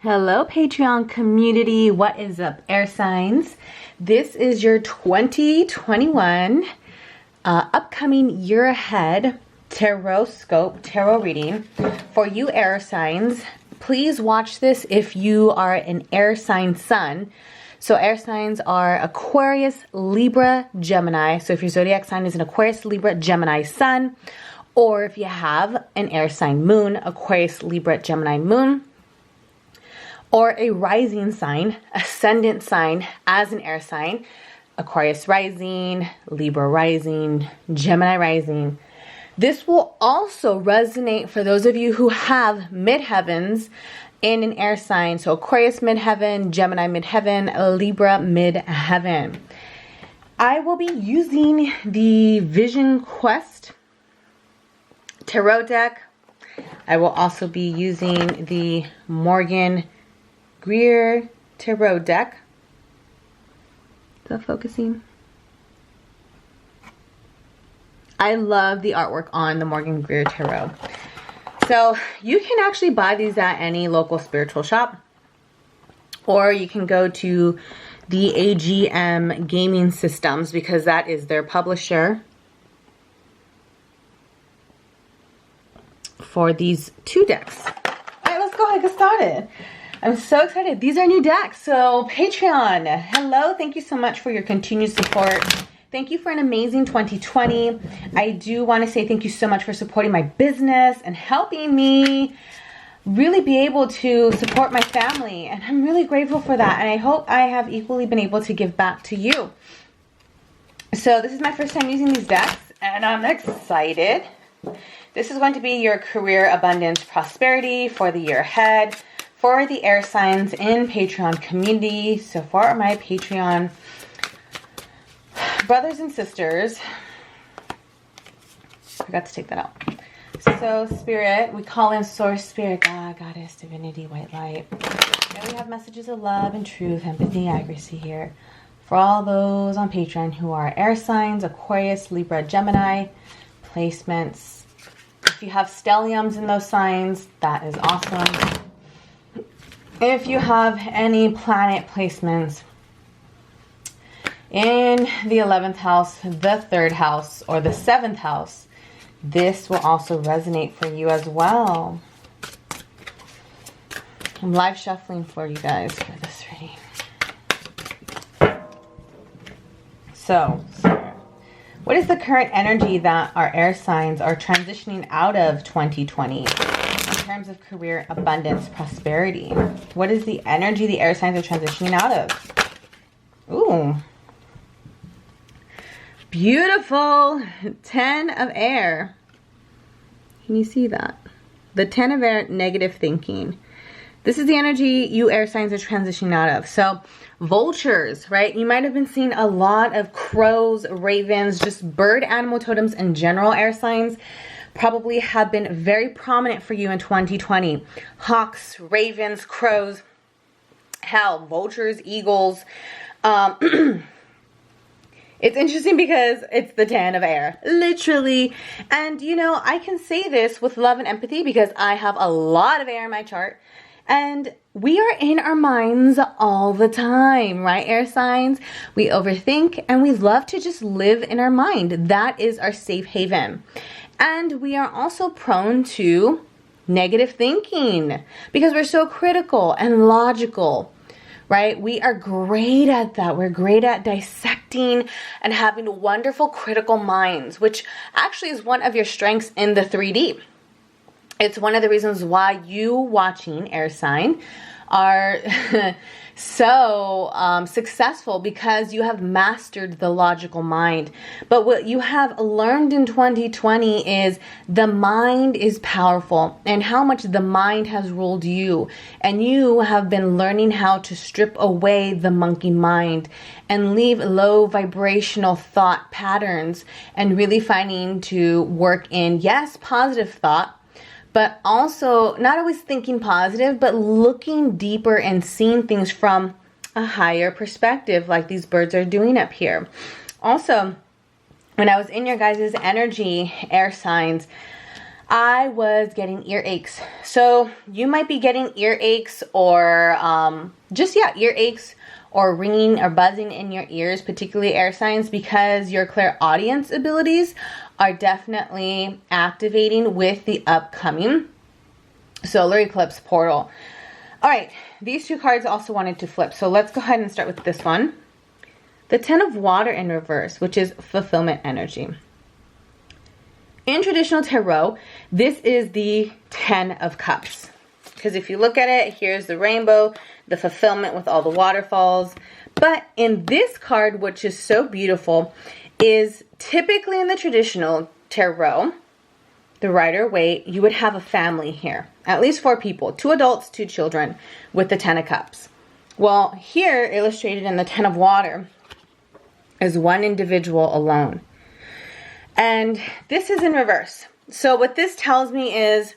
Hello Patreon community, what is up air signs? This is your 2021 upcoming year ahead Tarotscope tarot reading for you air signs. Please watch this if you are an air sign sun. So air signs are Aquarius, Libra, Gemini. So if your zodiac sign is an Aquarius, Libra, Gemini sun, or if you have an air sign moon, Aquarius, Libra, Gemini moon, or a rising sign, ascendant sign as an air sign, Aquarius rising, Libra rising, Gemini rising. This will also resonate for those of you who have midheavens in an air sign. So Aquarius midheaven, Gemini midheaven, Libra midheaven. I will be using the Vision Quest tarot deck. I will also be using the Morgan Greer tarot deck. Is that focusing? I love the artwork on the Morgan Greer tarot. So you can actually buy these at any local spiritual shop, or you can go to the AGM Gaming Systems because that is their publisher for these two decks. All right, let's go ahead and get started. I'm so excited. These are new decks. So Patreon, hello. Thank you so much for your continued support. Thank you for an amazing 2020. I do want to say thank you so much for supporting my business and helping me really be able to support my family. And I'm really grateful for that. And I hope I have equally been able to give back to you. So this is my first time using these decks and I'm excited. This is going to be your career abundance prosperity for the year ahead for the air signs in Patreon community. So for my Patreon brothers and sisters, forgot to take that out. So spirit, we call in source, spirit, God, goddess, divinity, white light. And we have messages of love and truth, empathy, accuracy here for all those on Patreon who are air signs, Aquarius, Libra, Gemini placements. If you have stelliums in those signs, that is awesome. If you have any planet placements in the 11th house, the 3rd house, or the 7th house, this will also resonate for you as well. I'm live shuffling for you guys for this reading. So, what is the current energy that our air signs are transitioning out of 2020 in terms of career abundance prosperity? What is the energy the air signs are transitioning out of? Ooh. Beautiful. 10 of air. Can you see that? The 10 of air, negative thinking. This is the energy you air signs are transitioning out of. So vultures, right? You might have been seeing a lot of crows, ravens, just bird animal totems in general. Air signs probably have been very prominent for you in 2020. Hawks, ravens, crows, hell, vultures, eagles. It's interesting because it's the 10 of air, literally. And you know, I can say this with love and empathy because I have a lot of air in my chart. And we are in our minds all the time, right, air signs? We overthink and we love to just live in our mind. That is our safe haven. And we are also prone to negative thinking because we're so critical and logical. Right? We are great at that. We're great at dissecting and having wonderful critical minds, which actually is one of your strengths in the 3D. It's one of the reasons why you watching air sign are so successful because you have mastered the logical mind. But what you have learned in 2020 is the mind is powerful and how much the mind has ruled you. And you have been learning how to strip away the monkey mind and leave low vibrational thought patterns and really finding to work in, yes, positive thought, but also not always thinking positive, but looking deeper and seeing things from a higher perspective, like these birds are doing up here. Also, when I was in your guys' energy, air signs, I was getting earaches. So you might be getting earaches or earaches or ringing or buzzing in your ears, particularly air signs, because your clairaudience abilities are definitely activating with the upcoming solar eclipse portal. All right, these two cards also wanted to flip. So let's go ahead and start with this one. The Ten of Water in reverse, which is fulfillment energy. In traditional tarot, this is the 10 of Cups. Because if you look at it, here's the rainbow, the fulfillment with all the waterfalls. But in this card, which is so beautiful, is typically in the traditional tarot, the Rider-Waite, you would have a family here. At least 4 people, 2 adults, 2 children, with the 10 of Cups. Well, here, illustrated in the 10 of Water, is one individual alone. And this is in reverse. So what this tells me is,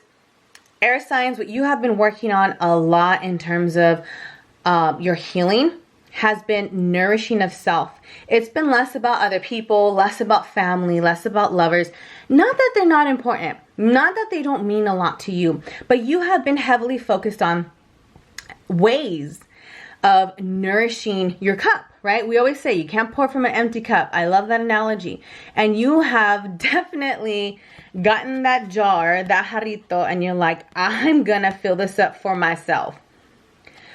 air signs, what you have been working on a lot in terms of your healing has been nourishing of self. It's been less about other people, less about family, less about lovers. Not that they're not important, not that they don't mean a lot to you, but you have been heavily focused on ways of nourishing your cup, right? We always say you can't pour from an empty cup. I love that analogy. And you have definitely gotten that jar, that jarrito, and you're like, I'm gonna fill this up for myself.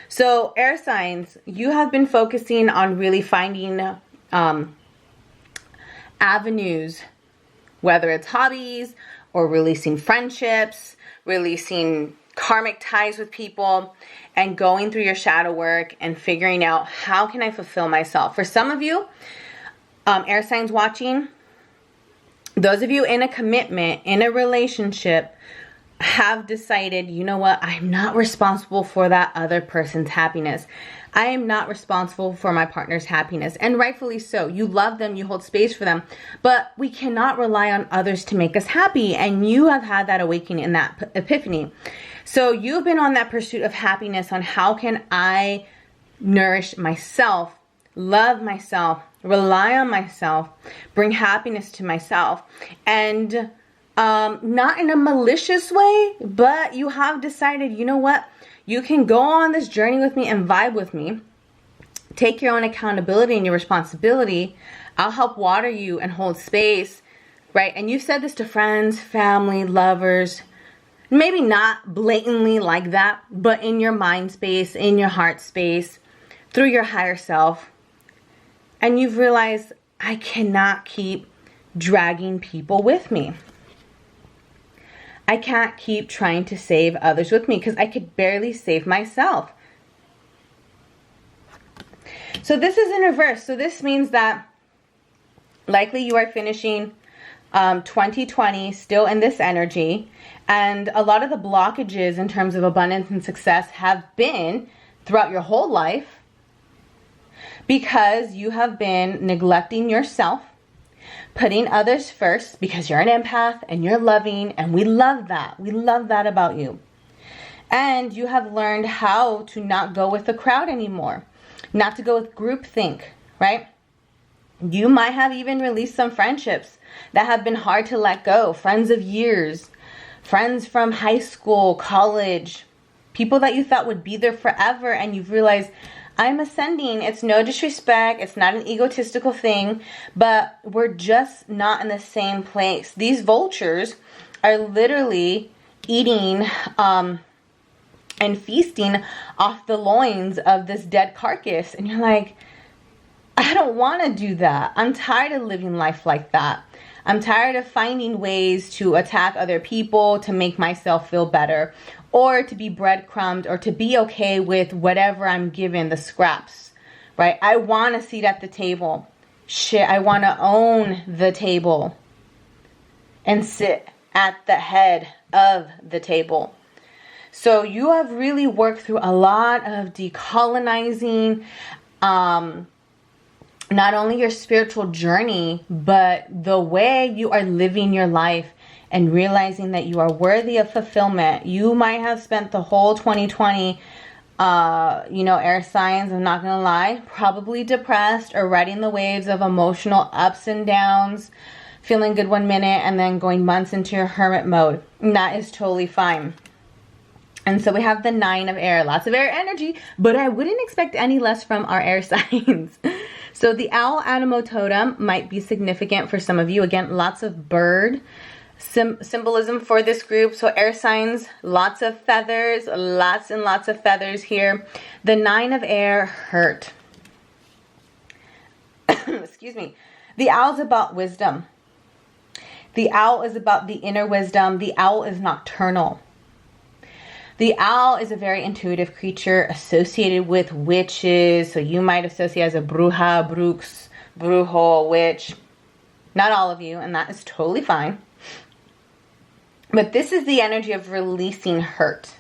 So air signs, you have been focusing on really finding avenues, whether it's hobbies or releasing friendships, releasing karmic ties with people, and going through your shadow work and figuring out, how can I fulfill myself? For some of you, air signs watching, those of you in a commitment, in a relationship, have decided, you know what, I'm not responsible for that other person's happiness. I am not responsible for my partner's happiness. And rightfully so. You love them, you hold space for them, but we cannot rely on others to make us happy. And you have had that awakening and that epiphany. So you've been on that pursuit of happiness, on how can I nourish myself, love myself, rely on myself, bring happiness to myself. And not in a malicious way, but you have decided, you know what, you can go on this journey with me and vibe with me. Take your own accountability and your responsibility. I'll help water you and hold space, right? And you've said this to friends, family, lovers, maybe not blatantly like that, but in your mind space, in your heart space, through your higher self. And you've realized, I cannot keep dragging people with me. I can't keep trying to save others with me because I could barely save myself. So this is in reverse. So this means that likely you are finishing 2020 still in this energy. And a lot of the blockages in terms of abundance and success have been throughout your whole life because you have been neglecting yourself, putting others first because you're an empath and you're loving, and we love that. We love that about you. And you have learned how to not go with the crowd anymore, not to go with groupthink, right? You might have even released some friendships that have been hard to let go, friends of years, friends from high school, college, people that you thought would be there forever, and you've realized, I'm ascending. It's no disrespect. It's not an egotistical thing, but we're just not in the same place. These vultures are literally eating and feasting off the loins of this dead carcass. And you're like, I don't want to do that. I'm tired of living life like that. I'm tired of finding ways to attack other people to make myself feel better, or to be breadcrumbed, or to be okay with whatever I'm given, the scraps, right? I want a seat at the table. Shit, I want to own the table and sit at the head of the table. So you have really worked through a lot of decolonizing, not only your spiritual journey, but the way you are living your life and realizing that you are worthy of fulfillment. You might have spent the whole 2020, air signs, I'm not gonna lie, probably depressed or riding the waves of emotional ups and downs, feeling good one minute and then going months into your hermit mode. And that is totally fine. And so we have the 9 of air, lots of air energy, but I wouldn't expect any less from our air signs. So the owl animal totem might be significant for some of you. Again, lots of bird symbolism for this group. So air signs, lots of feathers, lots and lots of feathers here. The 9 of air, hurt. Excuse me. The owl's about wisdom. The owl is about the inner wisdom. The owl is nocturnal. The owl is a very intuitive creature associated with witches. So you might associate as a bruja, brux, brujo, witch. Not all of you, and that is totally fine. But this is the energy of releasing hurt.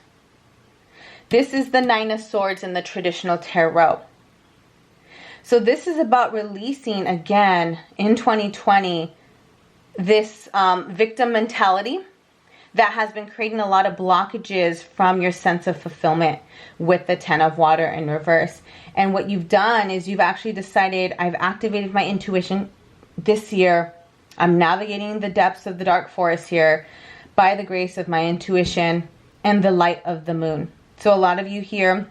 This is the 9 of swords in the traditional tarot. So this is about releasing, again, in 2020, this victim mentality that has been creating a lot of blockages from your sense of fulfillment with the 10 of water in reverse. And what you've done is you've actually decided, I've activated my intuition this year. I'm navigating the depths of the dark forest here by the grace of my intuition and the light of the moon. So a lot of you here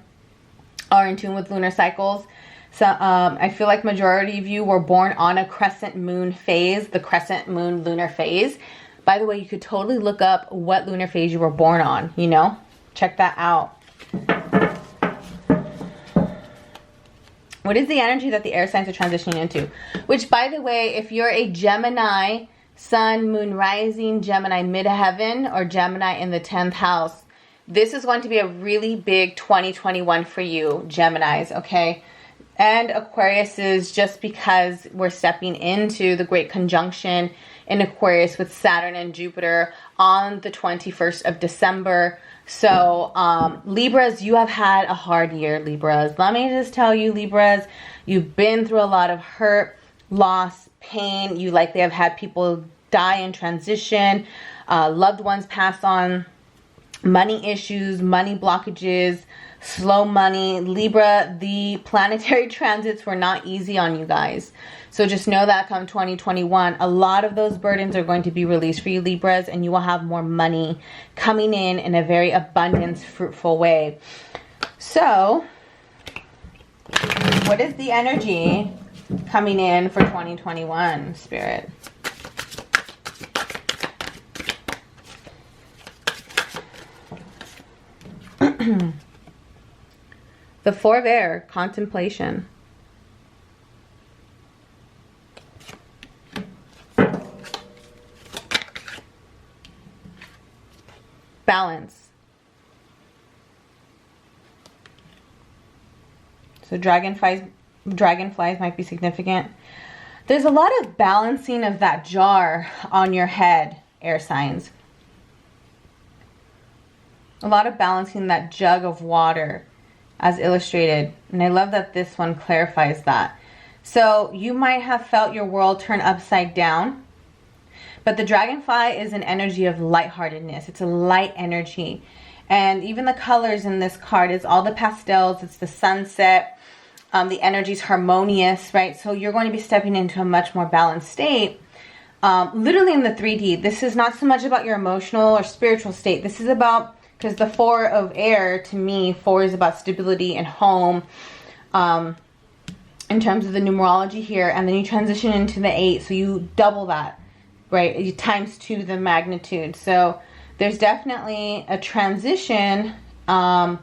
are in tune with lunar cycles. So I feel like majority of you were born on a crescent moon phase, the crescent moon lunar phase. By the way, you could totally look up what lunar phase you were born on, you know? Check that out. What is the energy that the air signs are transitioning into? Which, by the way, if you're a Gemini, Sun, Moon, Rising, Gemini, Midheaven, or Gemini in the 10th house, this is going to be a really big 2021 for you, Geminis, okay? And Aquarius is just because we're stepping into the great conjunction in Aquarius with Saturn and Jupiter on the 21st of December. So Libras, you have had a hard year, Libras. Let me just tell you, Libras, you've been through a lot of hurt, loss, pain. You likely have had people die in transition, loved ones pass on, money issues, money blockages, slow money. Libra, the planetary transits were not easy on you guys. So just know that come 2021, a lot of those burdens are going to be released for you, Libras, and you will have more money coming in a very abundance, fruitful way. So what is the energy coming in for 2021, Spirit? The 4 of air, contemplation. Balance. So dragonflies might be significant. There's a lot of balancing of that jar on your head, air signs. A lot of balancing that jug of water as illustrated. And I love that this one clarifies that. So you might have felt your world turn upside down. But the dragonfly is an energy of lightheartedness. It's a light energy. And even the colors in this card is all the pastels. It's the sunset. The energy is harmonious, right? So you're going to be stepping into a much more balanced state. Literally in the 3D, this is not so much about your emotional or spiritual state. This is about, because the 4 of air, to me, 4 is about stability and home. In terms of the numerology here. And then you transition into the 8. So you double that. Right, you times 2 the magnitude. So there's definitely a transition in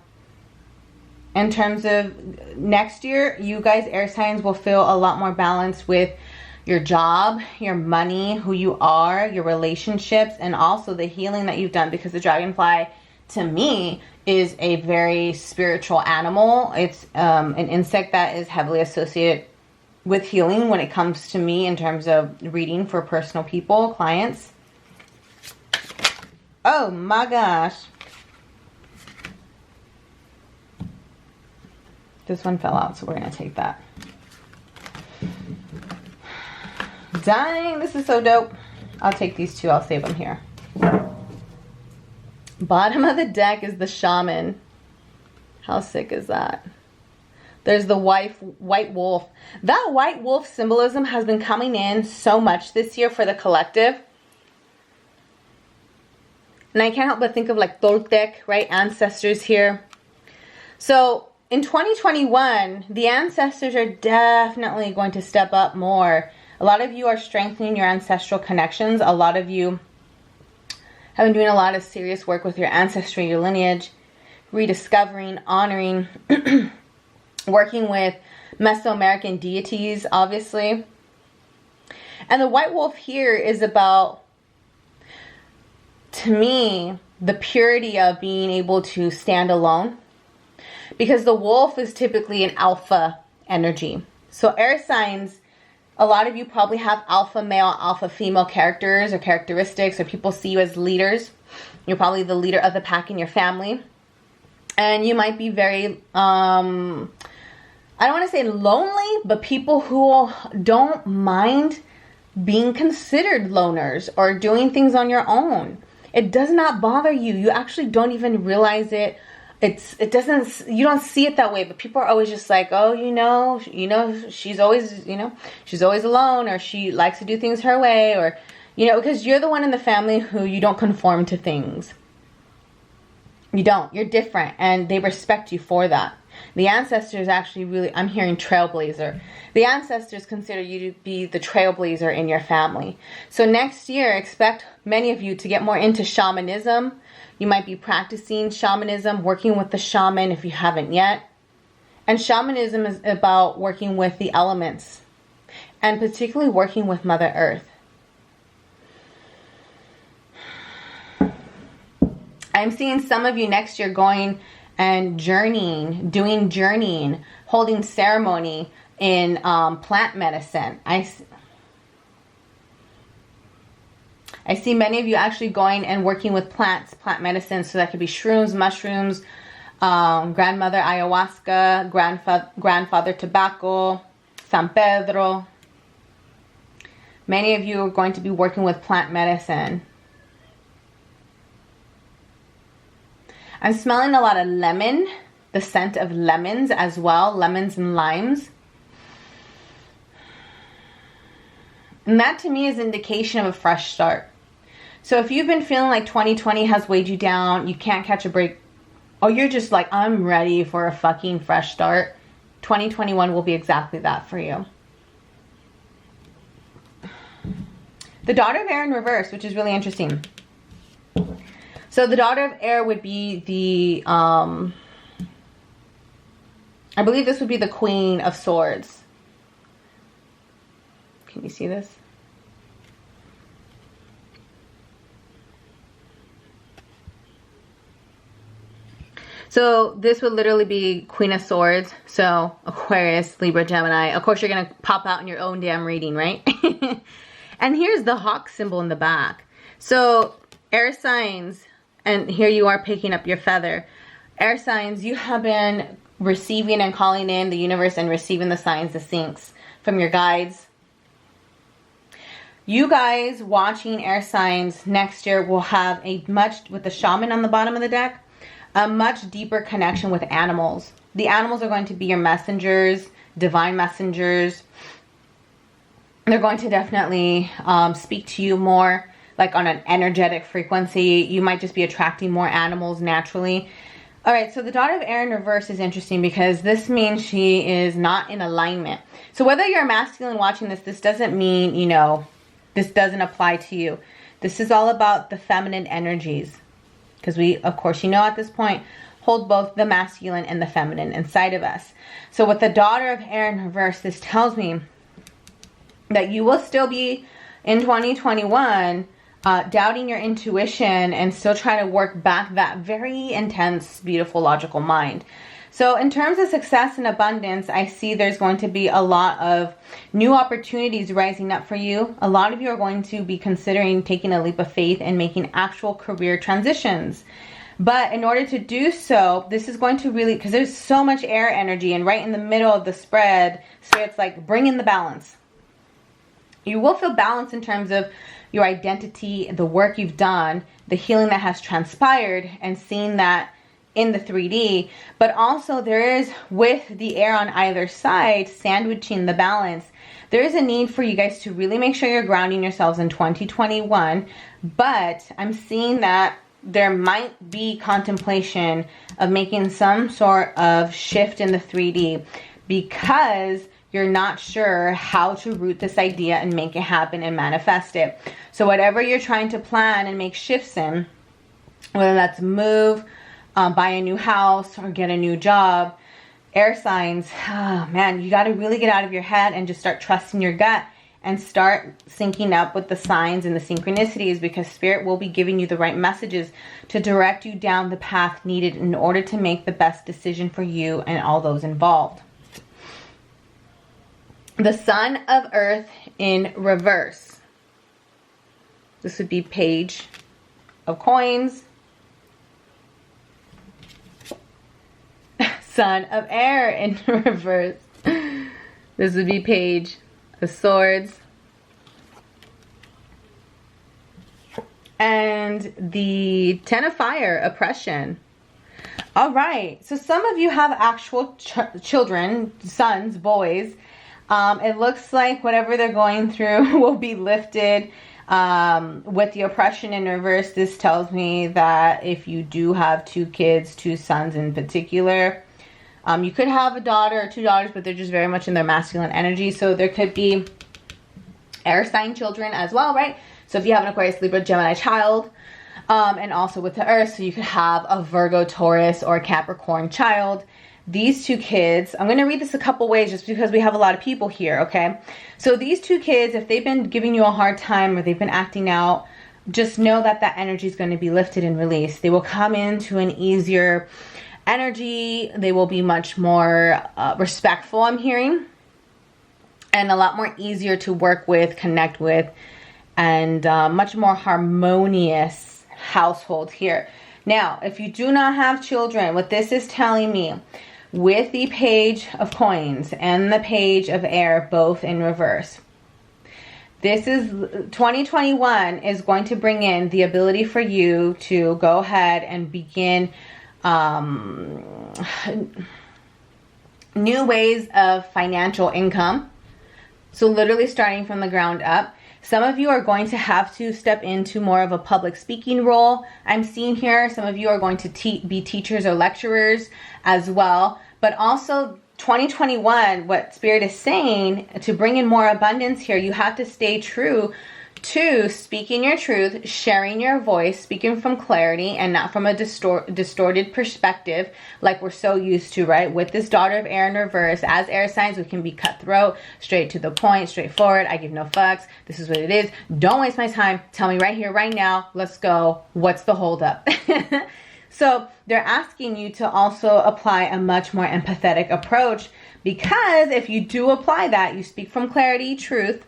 terms of next year. You guys, air signs, will feel a lot more balanced with your job, your money, who you are, your relationships, and also the healing that you've done. Because the dragonfly, to me, is a very spiritual animal. It's an insect that is heavily associated with healing when it comes to me in terms of reading for personal people, clients. Oh my gosh. This one fell out, so we're going to take that. Dang, this is so dope. I'll take these 2. I'll save them here. Bottom of the deck is the shaman. How sick is that? There's the white wolf. That white wolf symbolism has been coming in so much this year for the collective. And I can't help but think of like Toltec, right? Ancestors here. So in 2021, the ancestors are definitely going to step up more. A lot of you are strengthening your ancestral connections. A lot of you have been doing a lot of serious work with your ancestry, your lineage, rediscovering, honoring, working with Mesoamerican deities, obviously. And the white wolf here is about, to me, the purity of being able to stand alone. Because the wolf is typically an alpha energy. So air signs, a lot of you probably have alpha male, alpha female characters or characteristics, or people see you as leaders. You're probably the leader of the pack in your family. And you might be very, I don't want to say lonely, but people who don't mind being considered loners or doing things on your own. It does not bother you. You actually don't even realize it. It doesn't, you don't see it that way, but people are always just like, oh, she's always, she's always alone, or she likes to do things her way, or, because you're the one in the family who you don't conform to things. You don't. You're different, and they respect you for that. The ancestors actually really, I'm hearing trailblazer. The ancestors consider you to be the trailblazer in your family. So next year, expect many of you to get more into shamanism. You might be practicing shamanism, working with the shaman if you haven't yet. And shamanism is about working with the elements, and particularly working with Mother Earth. I'm seeing some of you next year going and journeying, doing journeying, holding ceremony in plant medicine. I see many of you actually going and working with plants, plant medicine. So that could be shrooms, mushrooms, grandmother ayahuasca, grandfather tobacco, San Pedro. Many of you are going to be working with plant medicine. I'm smelling a lot of lemon, the scent of lemons as well, lemons and limes. And that to me is indication of a fresh start. So if you've been feeling like 2020 has weighed you down, you can't catch a break, or you're just like, I'm ready for a fucking fresh start, 2021 will be exactly that for you. The daughter of air in reverse, which is really interesting. So the daughter of air would be the, I believe this would be the Queen of Swords. Can you see this? So this would literally be Queen of Swords. So Aquarius, Libra, Gemini. Of course, you're going to pop out in your own damn reading, right? And here's the hawk symbol in the back. So air signs, and here you are picking up your feather. Air signs, you have been receiving and calling in the universe and receiving the signs, the syncs from your guides. You guys watching air signs next year will have a much, with the shaman on the bottom of the deck, a much deeper connection with animals. The animals are going to be your messengers, divine messengers. They're going to definitely speak to you more, like on an energetic frequency. You might just be attracting more animals naturally. All right, so the daughter of air in reverse is interesting because this means she is not in alignment. So whether you're a masculine watching this, this doesn't mean, this doesn't apply to you. This is all about the feminine energies. Because we, of course, at this point, hold both the masculine and the feminine inside of us. So with the daughter of air in reverse, this tells me that you will still be in 2021 doubting your intuition and still try to work back that very intense, beautiful, logical mind. So in terms of success and abundance, I see there's going to be a lot of new opportunities rising up for you. A lot of you are going to be considering taking a leap of faith and making actual career transitions. But in order to do so, this is going to really, because there's so much air energy, and right in the middle of the spread, so it's like bring in the balance. You will feel balance in terms of your identity, the work you've done, the healing that has transpired, and seeing that in the 3D, but also there is, with the air on either side sandwiching the balance, there is a need for you guys to really make sure you're grounding yourselves in 2021. But I'm seeing that there might be contemplation of making some sort of shift in the 3D because you're not sure how to root this idea and make it happen and manifest it. So whatever you're trying to plan and make shifts in, whether that's move, buy a new house, or get a new job, air signs, oh man, you got to really get out of your head and just start trusting your gut and start syncing up with the signs and the synchronicities, because Spirit will be giving you the right messages to direct you down the path needed in order to make the best decision for you and all those involved. The Son of Earth in reverse. This would be Page of Coins. Son of Air in reverse. This would be Page of Swords. And the Ten of Fire, Oppression. All right. So some of you have actual children, sons, boys. It looks like whatever they're going through will be lifted. With the oppression in reverse, this tells me that if you do have two kids, two sons in particular, you could have a daughter or two daughters, but they're just very much in their masculine energy. So there could be air sign children as well, right? So if you have an Aquarius, Libra, Gemini child, and also with the earth, so you could have a Virgo, Taurus, or Capricorn child. These two kids, I'm going to read this a couple ways just because we have a lot of people here, okay? So these two kids, if they've been giving you a hard time or they've been acting out, just know that that energy is going to be lifted and released. They will come into an easier energy. They will be much more respectful, I'm hearing, and a lot more easier to work with, connect with, and much more harmonious household here. Now, if you do not have children, what this is telling me, with the Page of Coins and the Page of Air both in reverse, this is 2021 is going to bring in the ability for you to go ahead and begin new ways of financial income. So literally starting from the ground up. Some of you are going to have to step into more of a public speaking role. I'm seeing here some of you are going to be teachers or lecturers as well. But also 2021, what Spirit is saying, to bring in more abundance here, you have to stay true to speaking your truth, sharing your voice, speaking from clarity and not from a distorted perspective like we're so used to, right? With this Daughter of Air in reverse, as air signs, we can be cutthroat, straight to the point, straightforward. I give no fucks. This is what it is. Don't waste my time. Tell me right here, right now. Let's go. What's the holdup? So they're asking you to also apply a much more empathetic approach, because if you do apply that, you speak from clarity, truth,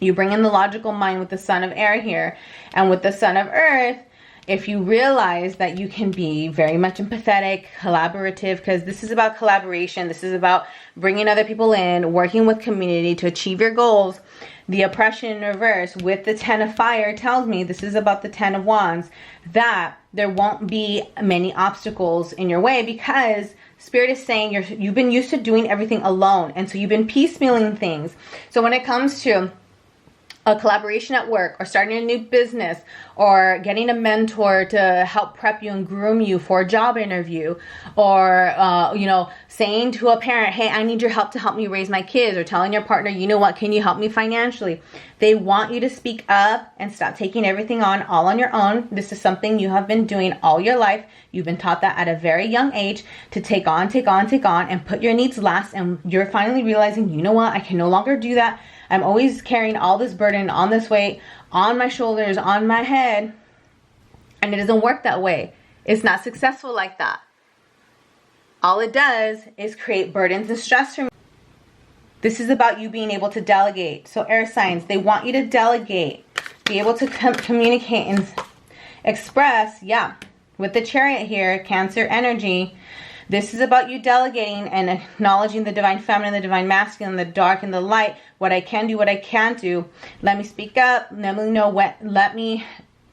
you bring in the logical mind with the Son of Air here, and with the Son of Earth, if you realize that you can be very much empathetic, collaborative, because this is about collaboration, this is about bringing other people in, working with community to achieve your goals. The oppression in reverse with the Ten of Fire tells me, this is about the Ten of Wands, that there won't be many obstacles in your way, because Spirit is saying you've been used to doing everything alone, and so you've been piecemealing things. So when it comes to a collaboration at work, or starting a new business, or getting a mentor to help prep you and groom you for a job interview, or saying to a parent, hey, I need your help to help me raise my kids, or telling your partner, you know what, can you help me financially? They want you to speak up and stop taking everything on all on your own. This is something you have been doing all your life. You've been taught that at a very young age, to take on, and put your needs last, and you're finally realizing, you know what, I can no longer do that. I'm always carrying all this burden, on this weight, on my shoulders, on my head. And it doesn't work that way. It's not successful like that. All it does is create burdens and stress for me. This is about you being able to delegate. So air signs, they want you to delegate, be able to communicate and express. Yeah, with the Chariot here, Cancer energy, this is about you delegating and acknowledging the divine feminine, the divine masculine, the dark and the light, what I can do, what I can't do. Let me speak up. Let me know when, let me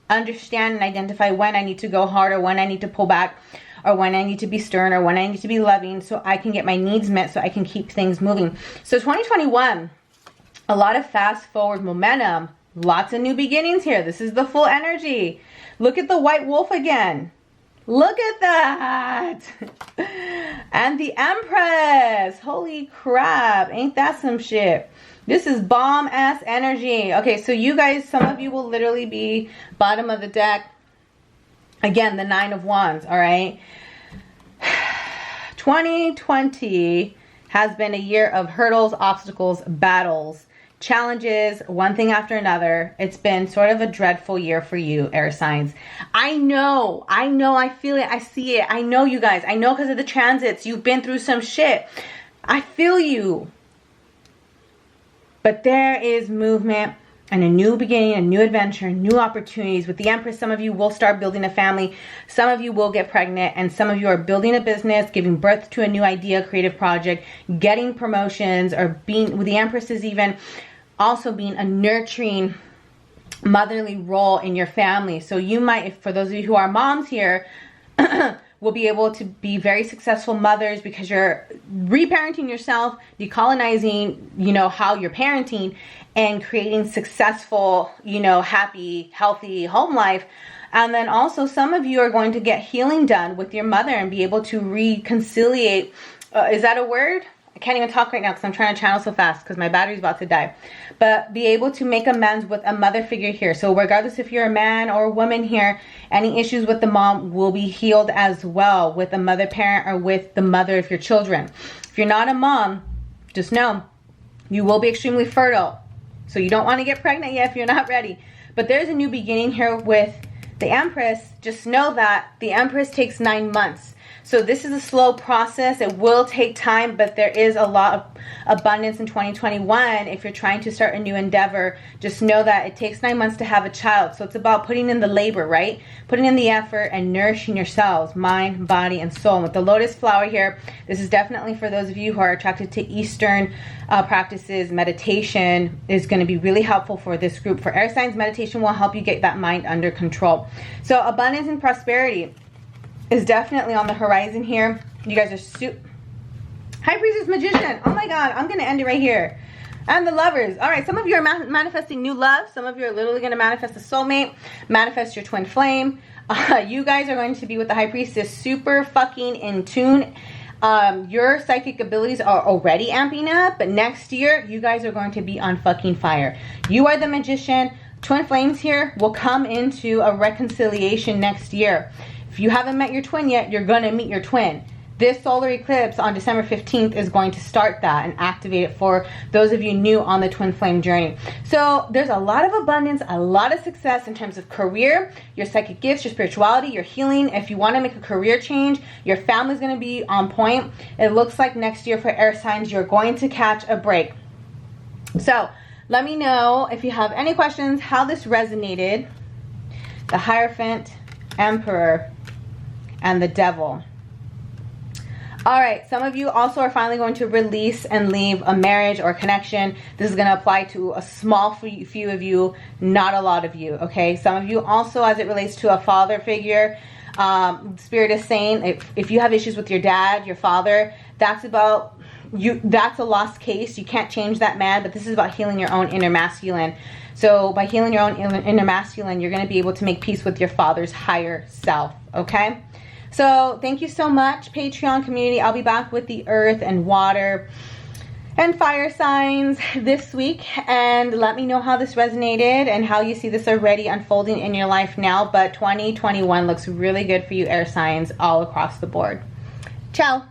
understand and identify when I need to go hard or when I need to pull back, or when I need to be stern, or when I need to be loving, so I can get my needs met, so I can keep things moving. So 2021, a lot of fast forward momentum, lots of new beginnings here. This is the full energy. Look at the white wolf again. Look at that. And the Empress. Holy crap. Ain't that some shit? This is bomb ass energy. Okay, so you guys, some of you will literally be bottom of the deck. Again, the 9 of Wands, all right? 2020 has been a year of hurdles, obstacles, battles, challenges, one thing after another. It's been sort of a dreadful year for you, air signs. I know, I feel it, I see it. I know, you guys. I know, because of the transits. You've been through some shit. I feel you. But there is movement and a new beginning, a new adventure, new opportunities. With the Empress, some of you will start building a family. Some of you will get pregnant. And some of you are building a business, giving birth to a new idea, creative project, getting promotions, or being, with the Empress is even also being a nurturing motherly role in your family. So you might, for those of you who are moms here, will be able to be very successful mothers because you're reparenting yourself, decolonizing, you know, how you're parenting, and creating successful, you know, happy, healthy home life. And then also some of you are going to get healing done with your mother and be able to reconciliate. Is that a word? I can't even talk right now because I'm trying to channel so fast because my battery's about to die. But be able to make amends with a mother figure here. So regardless if you're a man or a woman here, any issues with the mom will be healed as well with a mother parent or with the mother of your children. If you're not a mom, just know you will be extremely fertile. So you don't want to get pregnant yet if you're not ready. But there's a new beginning here with the Empress. Just know that the Empress takes 9 months. So this is a slow process. It will take time, but there is a lot of abundance in 2021. If you're trying to start a new endeavor, just know that it takes 9 months to have a child. So it's about putting in the labor, right? Putting in the effort and nourishing yourselves, mind, body, and soul. And with the lotus flower here, this is definitely for those of you who are attracted to Eastern practices. Meditation is going to be really helpful for this group. For air signs, meditation will help you get that mind under control. So abundance and prosperity is definitely on the horizon here. You guys are High Priestess, Magician. Oh my God, I'm going to end it right here. And the Lovers. All right, some of you are manifesting new love. Some of you are literally going to manifest a soulmate, manifest your twin flame. You guys are going to be with the High Priestess super fucking in tune. Your psychic abilities are already amping up, but next year, you guys are going to be on fucking fire. You are the Magician. Twin flames here will come into a reconciliation next year. If you haven't met your twin yet, you're going to meet your twin. This solar eclipse on December 15th is going to start that and activate it for those of you new on the twin flame journey. So there's a lot of abundance, a lot of success in terms of career, your psychic gifts, your spirituality, your healing. If you want to make a career change, your family's going to be on point. It looks like next year for air signs, you're going to catch a break. So let me know if you have any questions, how this resonated. The Hierophant, Emperor, and the Devil. All right, some of you also are finally going to release and leave a marriage or connection. This is going to apply to a small few of you, not a lot of you, okay? Some of you also, as it relates to a father figure, Spirit is saying if you have issues with your dad, your father, that's about you. That's a lost case. You can't change that man, but this is about healing your own inner masculine. So by healing your own inner masculine, you're going to be able to make peace with your father's higher self, okay? So thank you so much, Patreon community. I'll be back with the earth and water and fire signs this week. And let me know how this resonated and how you see this already unfolding in your life now. But 2021 looks really good for you, air signs, all across the board. Ciao.